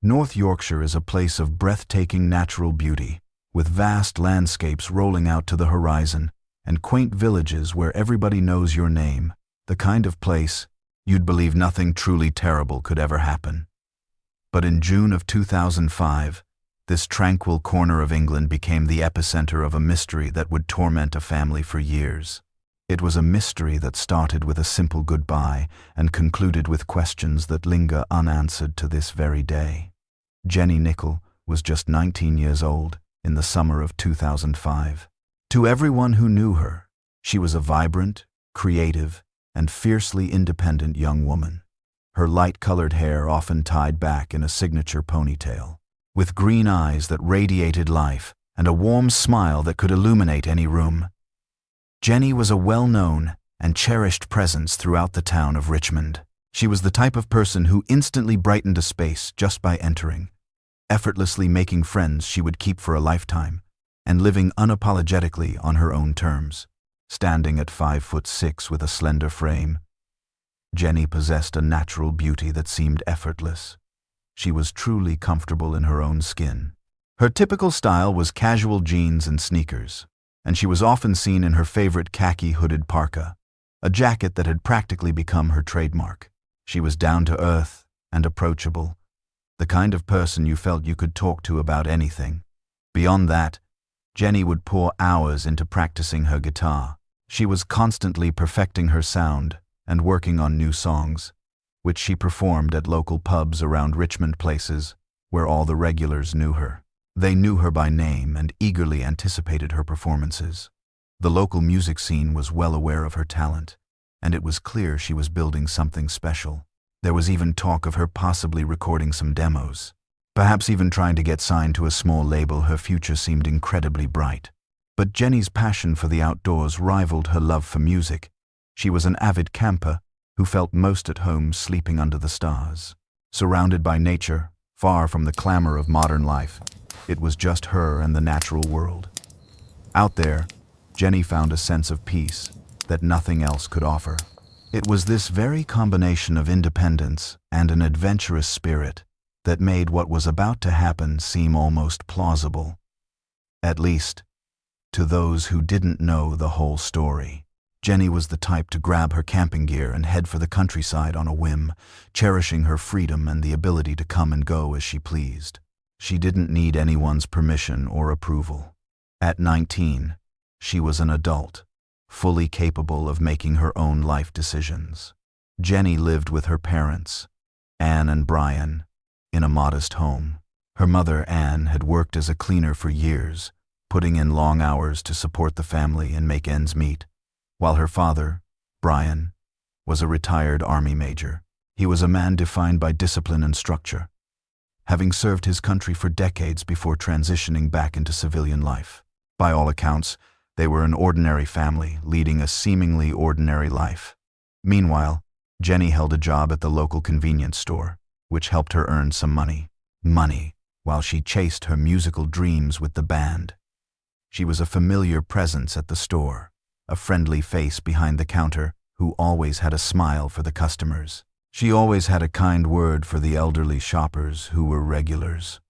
North Yorkshire is a place of breathtaking natural beauty, with vast landscapes rolling out to the horizon and quaint villages where everybody knows your name, the kind of place you'd believe nothing truly terrible could ever happen. But in June of 2005, this tranquil corner of England became the epicenter of a mystery that would torment a family for years. It was a mystery that started with a simple goodbye and concluded with questions that linger unanswered to this very day. Jenny Nicol was just 19 years old in the summer of 2005. To everyone who knew her, she was a vibrant, creative, and fiercely independent young woman. Her light-colored hair often tied back in a signature ponytail, with green eyes that radiated life and a warm smile that could illuminate any room. Jenny was a well-known and cherished presence throughout the town of Richmond. She was the type of person who instantly brightened a space just by entering, effortlessly making friends she would keep for a lifetime, and living unapologetically on her own terms. Standing at 5'6" with a slender frame, Jenny possessed a natural beauty that seemed effortless. She was truly comfortable in her own skin. Her typical style was casual jeans and sneakers, and she was often seen in her favorite khaki hooded parka, a jacket that had practically become her trademark. She was down to earth and approachable, the kind of person you felt you could talk to about anything. Beyond that, Jenny would pour hours into practicing her guitar. She was constantly perfecting her sound and working on new songs, which she performed at local pubs around Richmond, places where all the regulars knew her. They knew her by name and eagerly anticipated her performances. The local music scene was well aware of her talent, and it was clear she was building something special. There was even talk of her possibly recording some demos, perhaps even trying to get signed to a small label. Her future seemed incredibly bright. But Jenny's passion for the outdoors rivaled her love for music. She was an avid camper who felt most at home sleeping under the stars. Surrounded by nature, far from the clamor of modern life, it was just her and the natural world. Out there, Jenny found a sense of peace that nothing else could offer. It was this very combination of independence and an adventurous spirit that made what was about to happen seem almost plausible. At least, to those who didn't know the whole story. Jenny was the type to grab her camping gear and head for the countryside on a whim, cherishing her freedom and the ability to come and go as she pleased. She didn't need anyone's permission or approval. At 19, she was an adult, fully capable of making her own life decisions. Jenny lived with her parents, Anne and Brian, in a modest home. Her mother, Anne, had worked as a cleaner for years, putting in long hours to support the family and make ends meet, while her father, Brian, was a retired Army major. He was a man defined by discipline and structure, having served his country for decades before transitioning back into civilian life. By all accounts, they were an ordinary family, leading a seemingly ordinary life. Meanwhile, Jenny held a job at the local convenience store, which helped her earn some money, while she chased her musical dreams with the band. She was a familiar presence at the store, a friendly face behind the counter who always had a smile for the customers. She always had a kind word for the elderly shoppers who were regulars.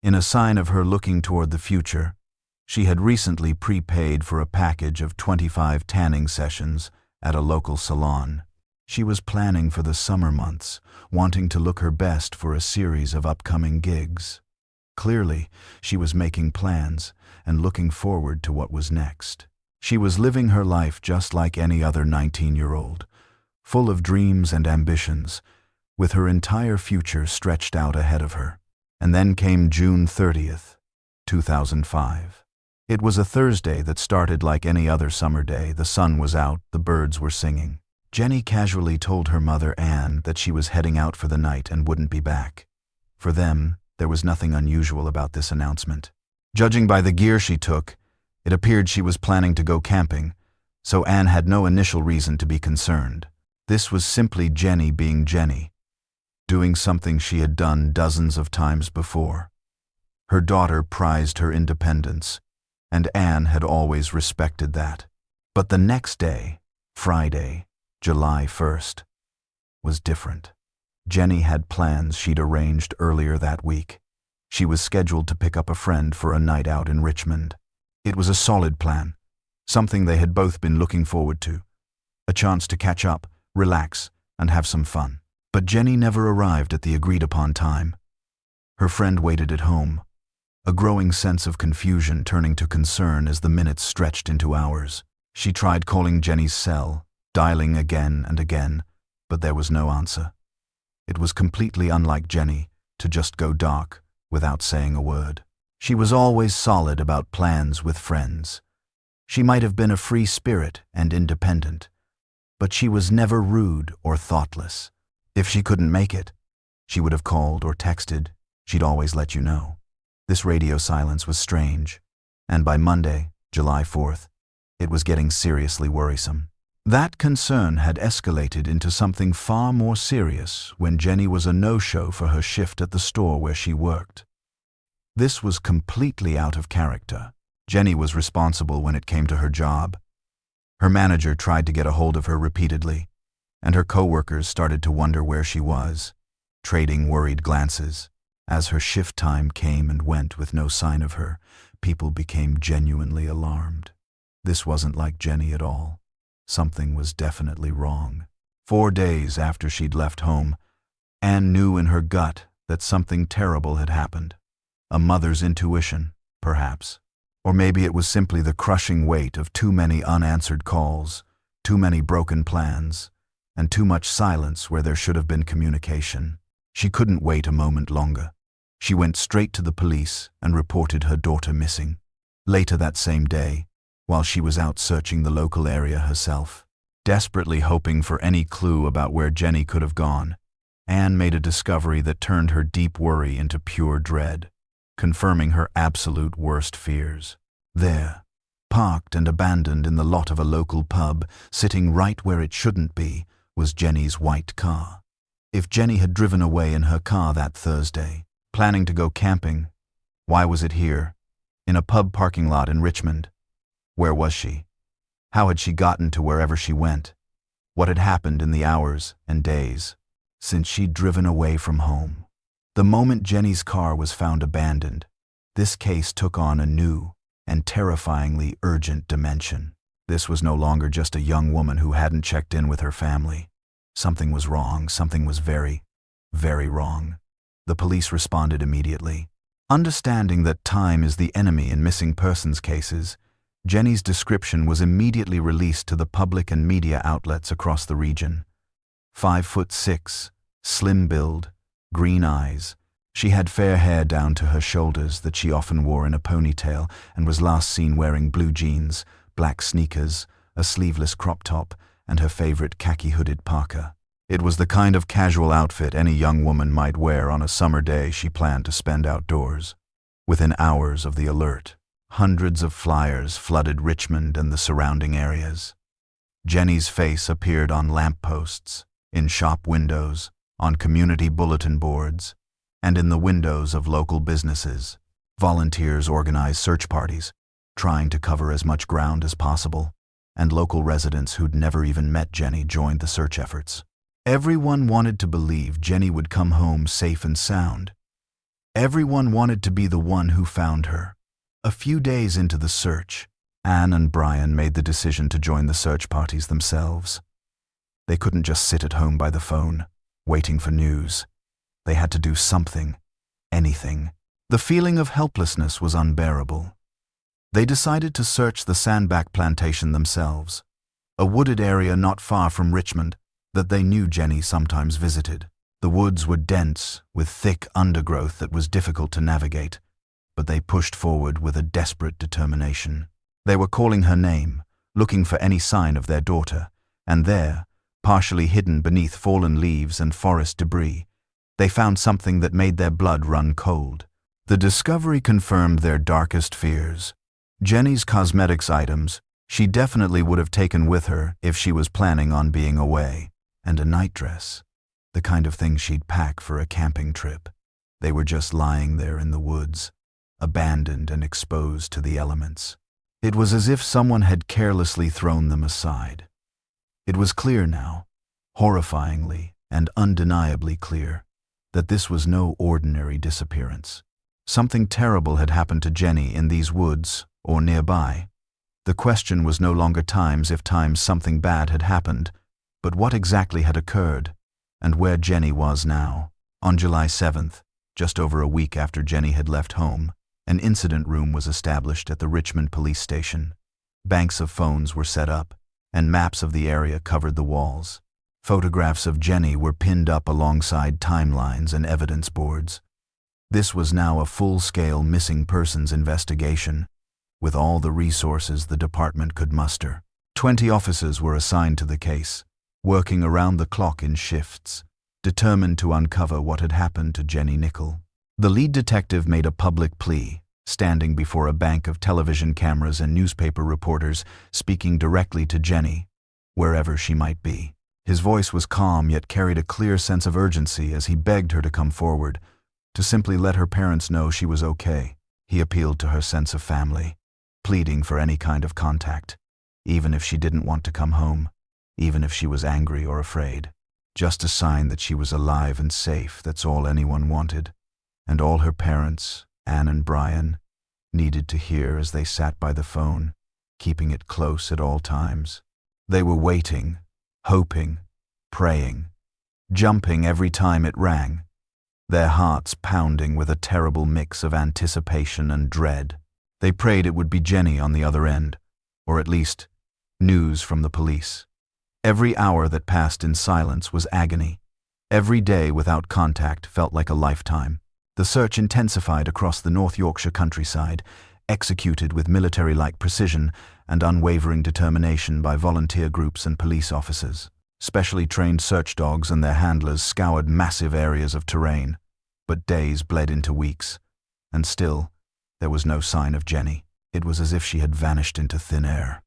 In a sign of her looking toward the future, she had recently prepaid for a package of 25 tanning sessions at a local salon. She was planning for the summer months, wanting to look her best for a series of upcoming gigs. Clearly, she was making plans and looking forward to what was next. She was living her life just like any other 19-year-old, full of dreams and ambitions, with her entire future stretched out ahead of her. And then came June 30th, 2005. It was a Thursday that started like any other summer day. The sun was out, the birds were singing. Jenny casually told her mother, Anne, that she was heading out for the night and wouldn't be back. For them, there was nothing unusual about this announcement. Judging by the gear she took, it appeared she was planning to go camping, so Anne had no initial reason to be concerned. This was simply Jenny being Jenny, doing something she had done dozens of times before. Her daughter prized her independence, and Anne had always respected that. But the next day, Friday, July 1st, was different. Jenny had plans she'd arranged earlier that week. She was scheduled to pick up a friend for a night out in Richmond. It was a solid plan, something they had both been looking forward to. A chance to catch up, relax, and have some fun. But Jenny never arrived at the agreed-upon time. Her friend waited at home, a growing sense of confusion turning to concern as the minutes stretched into hours. She tried calling Jenny's cell, dialing again and again, but there was no answer. It was completely unlike Jenny to just go dark without saying a word. She was always solid about plans with friends. She might have been a free spirit and independent, but she was never rude or thoughtless. If she couldn't make it, she would have called or texted. She'd always let you know. This radio silence was strange, and by Monday, July 4th, it was getting seriously worrisome. That concern had escalated into something far more serious when Jenny was a no-show for her shift at the store where she worked. This was completely out of character. Jenny was responsible when it came to her job. Her manager tried to get a hold of her repeatedly, and her co-workers started to wonder where she was, trading worried glances. As her shift time came and went with no sign of her, people became genuinely alarmed. This wasn't like Jenny at all. Something was definitely wrong. 4 days after she'd left home, Anne knew in her gut that something terrible had happened. A mother's intuition, perhaps. Or maybe it was simply the crushing weight of too many unanswered calls, too many broken plans, and too much silence where there should have been communication. She couldn't wait a moment longer. She went straight to the police and reported her daughter missing. Later that same day, while she was out searching the local area herself, desperately hoping for any clue about where Jenny could have gone, Anne made a discovery that turned her deep worry into pure dread, confirming her absolute worst fears. There, parked and abandoned in the lot of a local pub, sitting right where it shouldn't be, was Jenny's white car. If Jenny had driven away in her car that Thursday, planning to go camping, why was it here, in a pub parking lot in Richmond? Where was she? How had she gotten to wherever she went? What had happened in the hours and days since she'd driven away from home? The moment Jenny's car was found abandoned, this case took on a new and terrifyingly urgent dimension. This was no longer just a young woman who hadn't checked in with her family. Something was wrong. Something was very, very wrong. The police responded immediately. Understanding that time is the enemy in missing persons cases, Jenny's description was immediately released to the public and media outlets across the region. 5'6", slim build, green eyes. She had fair hair down to her shoulders that she often wore in a ponytail and was last seen wearing blue jeans, black sneakers, a sleeveless crop top, and her favorite khaki-hooded parka. It was the kind of casual outfit any young woman might wear on a summer day she planned to spend outdoors. Within hours of the alert, hundreds of flyers flooded Richmond and the surrounding areas. Jenny's face appeared on lampposts, in shop windows, on community bulletin boards, and in the windows of local businesses. Volunteers organized search parties, trying to cover as much ground as possible, and local residents who'd never even met Jenny joined the search efforts. Everyone wanted to believe Jenny would come home safe and sound. Everyone wanted to be the one who found her. A few days into the search, Anne and Brian made the decision to join the search parties themselves. They couldn't just sit at home by the phone, waiting for news. They had to do something, anything. The feeling of helplessness was unbearable. They decided to search the Sandbach plantation themselves, a wooded area not far from Richmond that they knew Jenny sometimes visited. The woods were dense, with thick undergrowth that was difficult to navigate, but they pushed forward with a desperate determination. They were calling her name, looking for any sign of their daughter, and there, partially hidden beneath fallen leaves and forest debris, they found something that made their blood run cold. The discovery confirmed their darkest fears. Jenny's cosmetics items she definitely would have taken with her if she was planning on being away, and a nightdress, the kind of thing she'd pack for a camping trip. They were just lying there in the woods, abandoned and exposed to the elements. It was as if someone had carelessly thrown them aside. It was clear now, horrifyingly and undeniably clear, that this was no ordinary disappearance. Something terrible had happened to Jenny in these woods or nearby. The question was no longer if something bad had happened, but what exactly had occurred, and where Jenny was now. On July 7th, just over a week after Jenny had left home, an incident room was established at the Richmond police station. Banks of phones were set up, and maps of the area covered the walls. Photographs of Jenny were pinned up alongside timelines and evidence boards. This was now a full-scale missing persons investigation, with all the resources the department could muster. 20 officers were assigned to the case, working around the clock in shifts, determined to uncover what had happened to Jenny Nicol. The lead detective made a public plea, standing before a bank of television cameras and newspaper reporters, speaking directly to Jenny, wherever she might be. His voice was calm yet carried a clear sense of urgency as he begged her to come forward, to simply let her parents know she was okay. He appealed to her sense of family, pleading for any kind of contact, even if she didn't want to come home, even if she was angry or afraid. Just a sign that she was alive and safe, that's all anyone wanted, and all her parents, Anne and Brian, needed to hear as they sat by the phone, keeping it close at all times. They were waiting, hoping, praying, jumping every time it rang, their hearts pounding with a terrible mix of anticipation and dread. They prayed it would be Jenny on the other end, or at least news from the police. Every hour that passed in silence was agony. Every day without contact felt like a lifetime. The search intensified across the North Yorkshire countryside, executed with military-like precision and unwavering determination by volunteer groups and police officers. Specially trained search dogs and their handlers scoured massive areas of terrain, but days bled into weeks, and still, there was no sign of Jenny. It was as if she had vanished into thin air,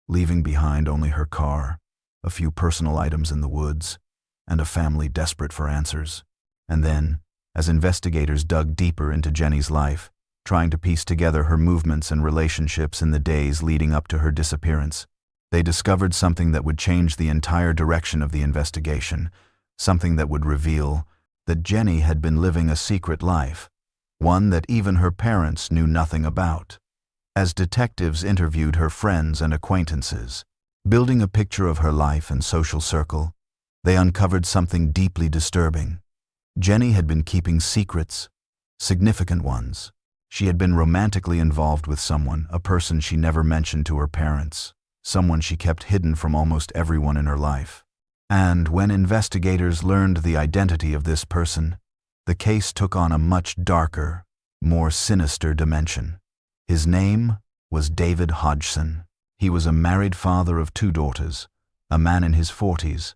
leaving behind only her car, a few personal items in the woods, and a family desperate for answers. And then, as investigators dug deeper into Jenny's life, trying to piece together her movements and relationships in the days leading up to her disappearance, they discovered something that would change the entire direction of the investigation, something that would reveal that Jenny had been living a secret life, one that even her parents knew nothing about. As detectives interviewed her friends and acquaintances, building a picture of her life and social circle, they uncovered something deeply disturbing. Jenny had been keeping secrets, significant ones. She had been romantically involved with someone, a person she never mentioned to her parents, someone she kept hidden from almost everyone in her life. And when investigators learned the identity of this person, the case took on a much darker, more sinister dimension. His name was David Hodgson. He was a married father of 2 daughters, a man in his 40s,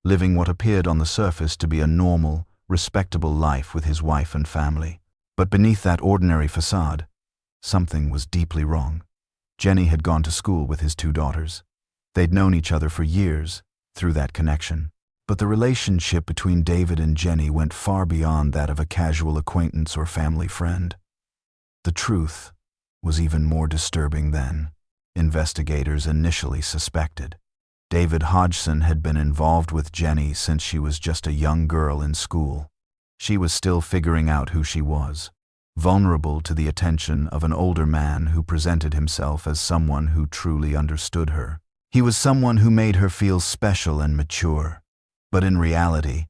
living what appeared on the surface to be a normal, respectable life with his wife and family. But beneath that ordinary facade, something was deeply wrong. Jenny had gone to school with his 2 daughters. They'd known each other for years through that connection. But the relationship between David and Jenny went far beyond that of a casual acquaintance or family friend. The truth was even more disturbing than investigators initially suspected. David Hodgson had been involved with Jenny since she was just a young girl in school. She was still figuring out who she was, vulnerable to the attention of an older man who presented himself as someone who truly understood her. He was someone who made her feel special and mature, but in reality,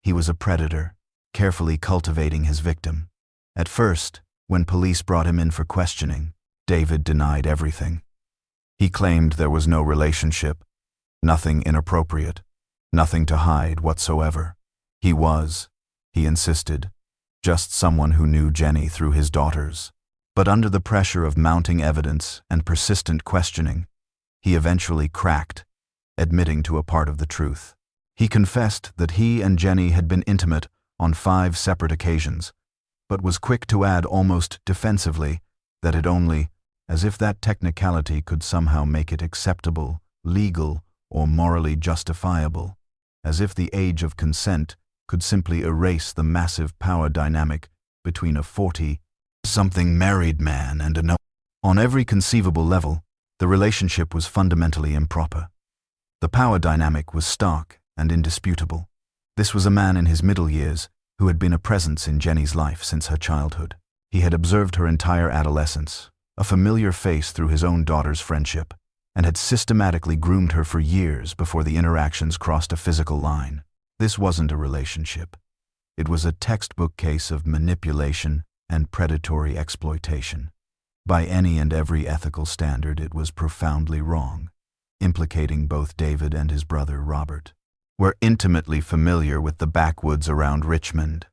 he was a predator, carefully cultivating his victim. At first, when police brought him in for questioning, David denied everything. He claimed there was no relationship, nothing inappropriate, nothing to hide whatsoever. He insisted, just someone who knew Jenny through his daughters. But under the pressure of mounting evidence and persistent questioning, he eventually cracked, admitting to a part of the truth. He confessed that he and Jenny had been intimate on 5 separate occasions, but was quick to add almost defensively that it only, as if that technicality could somehow make it acceptable, legal, or morally justifiable, as if the age of consent could simply erase the massive power dynamic between a 40-something married man and a On every conceivable level, the relationship was fundamentally improper. The power dynamic was stark and indisputable. This was a man in his middle years who had been a presence in Jenny's life since her childhood. He had observed her entire adolescence, a familiar face through his own daughter's friendship, and had systematically groomed her for years before the interactions crossed a physical line. This wasn't a relationship. It was a textbook case of manipulation and predatory exploitation. By any and every ethical standard, it was profoundly wrong, implicating both David and his brother Robert. We're intimately familiar with the backwoods around Richmond,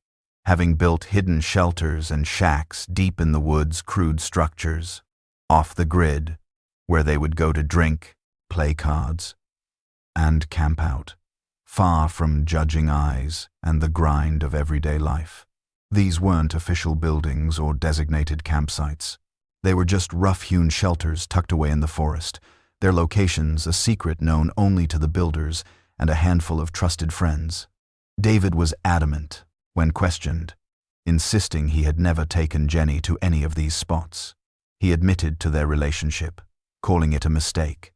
having built hidden shelters and shacks deep in the woods, crude structures, off the grid, where they would go to drink, play cards, and camp out, far from judging eyes and the grind of everyday life. These weren't official buildings or designated campsites. They were just rough-hewn shelters tucked away in the forest, their locations a secret known only to the builders and a handful of trusted friends. David was adamant, when questioned, insisting he had never taken Jenny to any of these spots. He admitted to their relationship, calling it a mistake,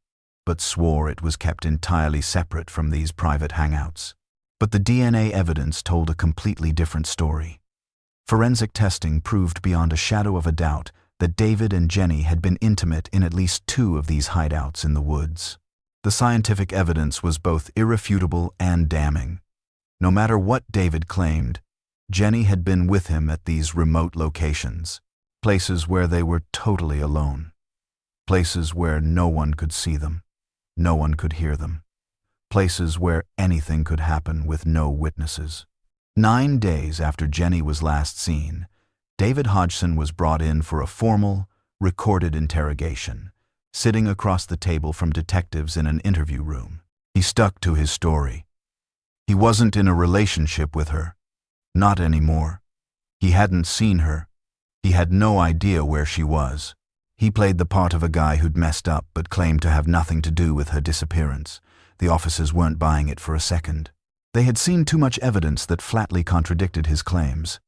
but swore it was kept entirely separate from these private hangouts. But the DNA evidence told a completely different story. Forensic testing proved beyond a shadow of a doubt that David and Jenny had been intimate in at least 2 of these hideouts in the woods. The scientific evidence was both irrefutable and damning. No matter what David claimed, Jenny had been with him at these remote locations, places where they were totally alone, places where no one could see them, no one could hear them, places where anything could happen with no witnesses. 9 days after Jenny was last seen, David Hodgson was brought in for a formal, recorded interrogation, sitting across the table from detectives in an interview room. He stuck to his story. He wasn't in a relationship with her. Not anymore. He hadn't seen her. He had no idea where she was. He played the part of a guy who'd messed up but claimed to have nothing to do with her disappearance. The officers weren't buying it for a second. They had seen too much evidence that flatly contradicted his claims.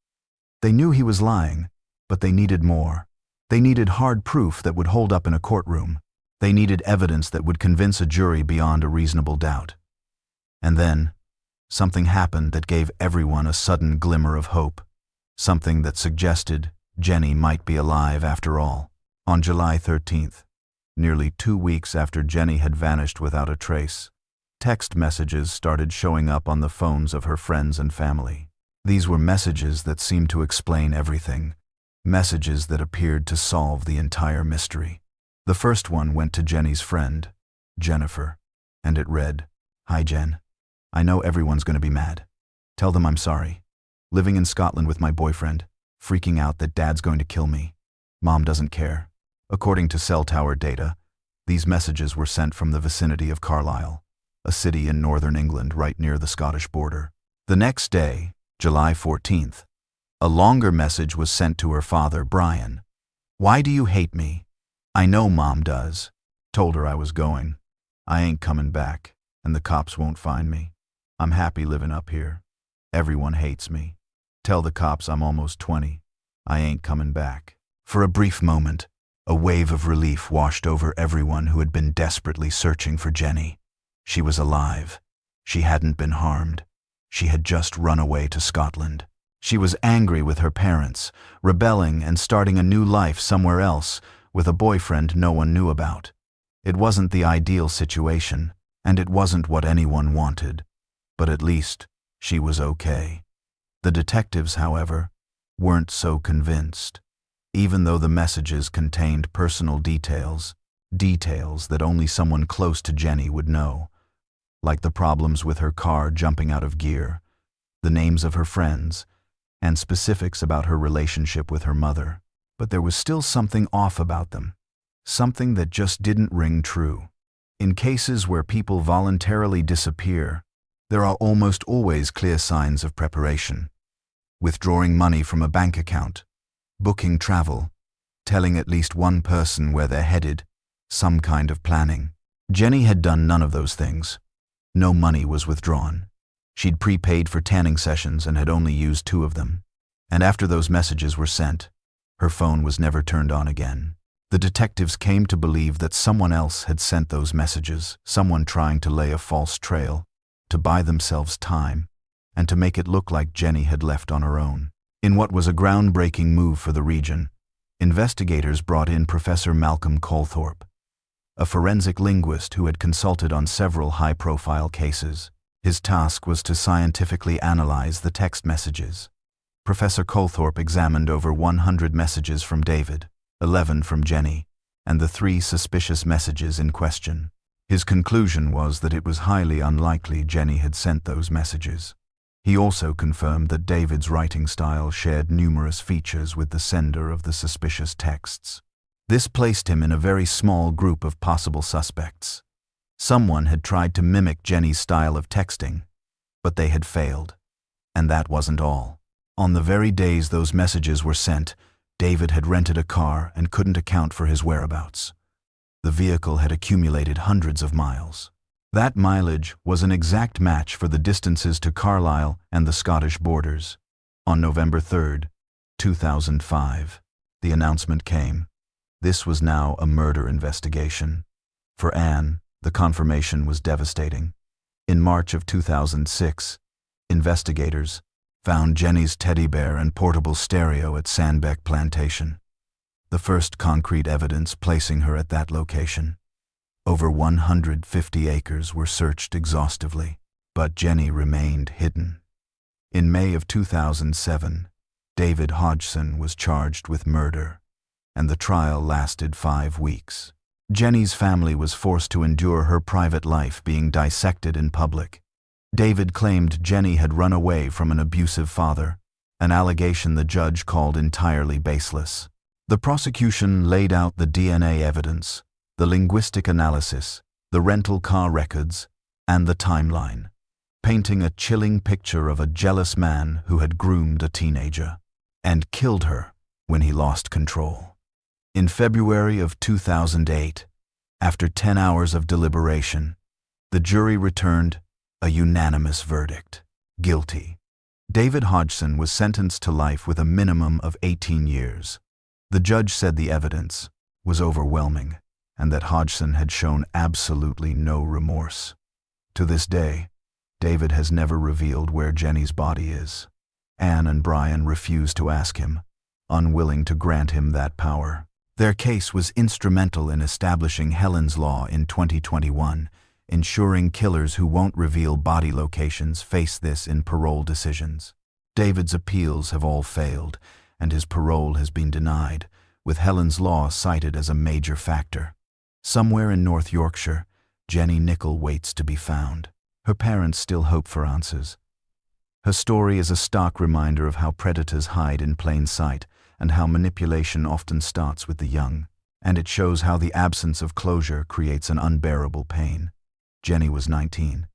They knew he was lying, but they needed more. They needed hard proof that would hold up in a courtroom. They needed evidence that would convince a jury beyond a reasonable doubt. And then, something happened that gave everyone a sudden glimmer of hope. Something that suggested Jenny might be alive after all. On July 13th, nearly 2 weeks after Jenny had vanished without a trace, text messages started showing up on the phones of her friends and family. These were messages that seemed to explain everything. Messages that appeared to solve the entire mystery. The first one went to Jenny's friend, Jennifer, and it read, "Hi Jen. I know everyone's going to be mad. Tell them I'm sorry. Living in Scotland with my boyfriend, freaking out that Dad's going to kill me. Mom doesn't care." According to cell tower data, these messages were sent from the vicinity of Carlisle, a city in northern England right near the Scottish border. The next day, July 14th, a longer message was sent to her father, Brian. "Why do you hate me? I know Mom does. Told her I was going. I ain't coming back, and the cops won't find me. I'm happy living up here. Everyone hates me. Tell the cops I'm almost 20. I ain't coming back." For a brief moment, a wave of relief washed over everyone who had been desperately searching for Jenny. She was alive. She hadn't been harmed. She had just run away to Scotland. She was angry with her parents, rebelling and starting a new life somewhere else with a boyfriend no one knew about. It wasn't the ideal situation, and it wasn't what anyone wanted, but at least she was okay. The detectives, however, weren't so convinced, even though the messages contained personal details that only someone close to Jenny would know, like the problems with her car jumping out of gear, the names of her friends, and specifics about her relationship with her mother. But there was still something off about them, something that just didn't ring true. In cases where people voluntarily disappear, there are almost always clear signs of preparation. Withdrawing money from a bank account, booking travel, telling at least one person where they're headed, some kind of planning. Jenny had done none of those things. No money was withdrawn. She'd prepaid for tanning sessions and had only used 2 of them. And after those messages were sent, her phone was never turned on again. The detectives came to believe that someone else had sent those messages, someone trying to lay a false trail, to buy themselves time. and to make it look like Jenny had left on her own. In what was a groundbreaking move for the region, investigators brought in Professor Malcolm Colthorpe, a forensic linguist who had consulted on several high-profile cases. His task was to scientifically analyze the text messages. Professor Colthorpe examined over 100 messages from David, 11 from Jenny, and the 3 suspicious messages in question. His conclusion was that it was highly unlikely Jenny had sent those messages. He also confirmed that David's writing style shared numerous features with the sender of the suspicious texts. This placed him in a very small group of possible suspects. Someone had tried to mimic Jenny's style of texting, but they had failed. And that wasn't all. On the very days those messages were sent, David had rented a car and couldn't account for his whereabouts. The vehicle had accumulated hundreds of miles. That mileage was an exact match for the distances to Carlisle and the Scottish borders. On November 3, 2005, the announcement came. This was now a murder investigation. For Anne, the confirmation was devastating. In March of 2006, investigators found Jenny's teddy bear and portable stereo at Sandbeck Plantation, the first concrete evidence placing her at that location. Over 150 acres were searched exhaustively, but Jenny remained hidden. In May of 2007, David Hodgson was charged with murder, and the trial lasted 5 weeks. Jenny's family was forced to endure her private life being dissected in public. David claimed Jenny had run away from an abusive father, an allegation the judge called entirely baseless. The prosecution laid out the DNA evidence, the linguistic analysis, the rental car records, and the timeline, painting a chilling picture of a jealous man who had groomed a teenager and killed her when he lost control. In February of 2008, after 10 hours of deliberation, the jury returned a unanimous verdict: guilty. David Hodgson was sentenced to life with a minimum of 18 years. The judge said the evidence was overwhelming, and that Hodgson had shown absolutely no remorse. To this day, David has never revealed where Jenny's body is. Anne and Brian refused to ask him, unwilling to grant him that power. Their case was instrumental in establishing Helen's Law in 2021, ensuring killers who won't reveal body locations face this in parole decisions. David's appeals have all failed, and his parole has been denied, with Helen's Law cited as a major factor. Somewhere in North Yorkshire, Jenny Nicol waits to be found. Her parents still hope for answers. Her story is a stark reminder of how predators hide in plain sight and how manipulation often starts with the young, and it shows how the absence of closure creates an unbearable pain. Jenny was 19.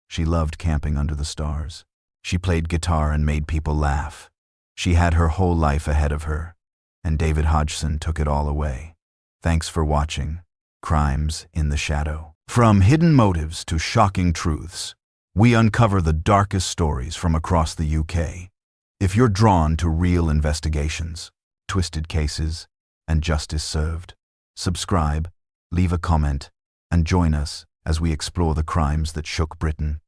She loved camping under the stars. She played guitar and made people laugh. She had her whole life ahead of her, and David Hodgson took it all away. Thanks for watching Crimes in the Shadow. From hidden motives to shocking truths, we uncover the darkest stories from across the UK. If you're drawn to real investigations, twisted cases, and justice served, subscribe, leave a comment, and join us as we explore the crimes that shook Britain.